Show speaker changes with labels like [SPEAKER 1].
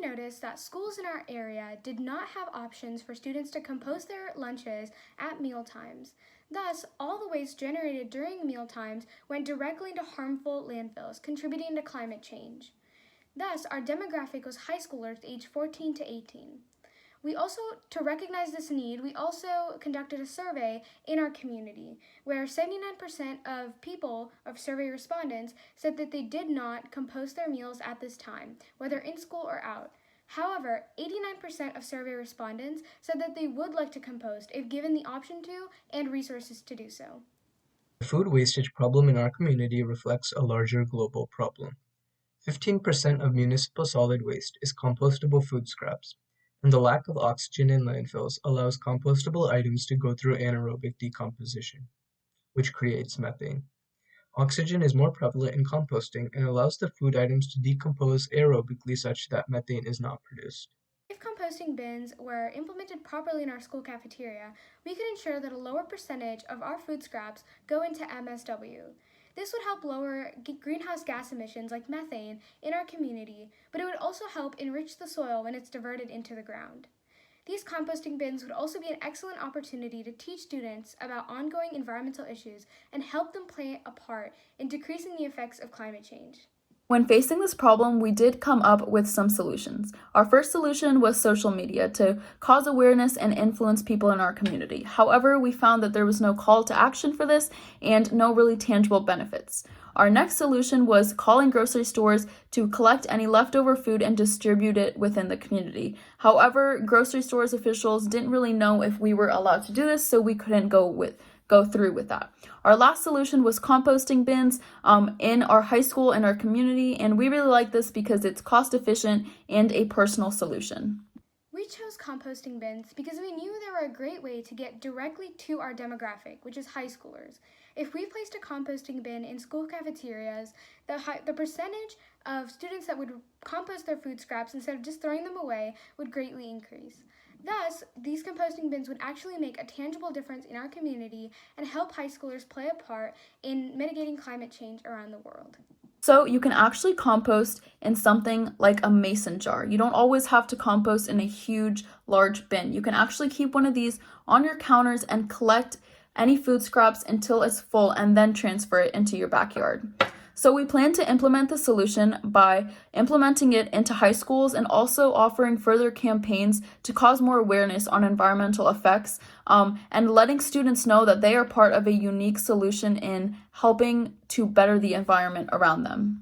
[SPEAKER 1] noticed that schools in our area did not have options for students to compost their lunches at meal times. Thus, all the waste generated during meal times went directly into harmful landfills, contributing to climate change. Thus, our demographic was high schoolers aged 14 to 18. To recognize this need, we also conducted a survey in our community where 79% of survey respondents said that they did not compost their meals at this time, whether in school or out. However, 89% of survey respondents said that they would like to compost if given the option to and resources to do so.
[SPEAKER 2] The food wastage problem in our community reflects a larger global problem. 15% of municipal solid waste is compostable food scraps, and the lack of oxygen in landfills allows compostable items to go through anaerobic decomposition, which creates methane. Oxygen is more prevalent in composting and allows the food items to decompose aerobically such that methane is not produced.
[SPEAKER 1] If composting bins were implemented properly in our school cafeteria, we could ensure that a lower percentage of our food scraps go into MSW. This would help lower greenhouse gas emissions like methane in our community, but it would also help enrich the soil when it's diverted into the ground. These composting bins would also be an excellent opportunity to teach students about ongoing environmental issues and help them play a part in decreasing the effects of climate change.
[SPEAKER 3] When facing this problem, we did come up with some solutions. Our first solution was social media to cause awareness and influence people in our community. However, we found that there was no call to action for this and no really tangible benefits. Our next solution was calling grocery stores to collect any leftover food and distribute it within the community. However, grocery stores officials didn't really know if we were allowed to do this, so we couldn't go through with that. Our last solution was composting bins in our high school and our community, and we really like this because it's cost efficient and a personal solution.
[SPEAKER 1] We chose composting bins because we knew they were a great way to get directly to our demographic, which is high schoolers. If we placed a composting bin in school cafeterias, the percentage of students that would compost their food scraps instead of just throwing them away would greatly increase. Thus, these composting bins would actually make a tangible difference in our community and help high schoolers play a part in mitigating climate change around the world.
[SPEAKER 3] So you can actually compost in something like a mason jar. You don't always have to compost in a huge, large bin. You can actually keep one of these on your counters and collect any food scraps until it's full and then transfer it into your backyard. So we plan to implement the solution by implementing it into high schools and also offering further campaigns to cause more awareness on environmental effects and letting students know that they are part of a unique solution in helping to better the environment around them.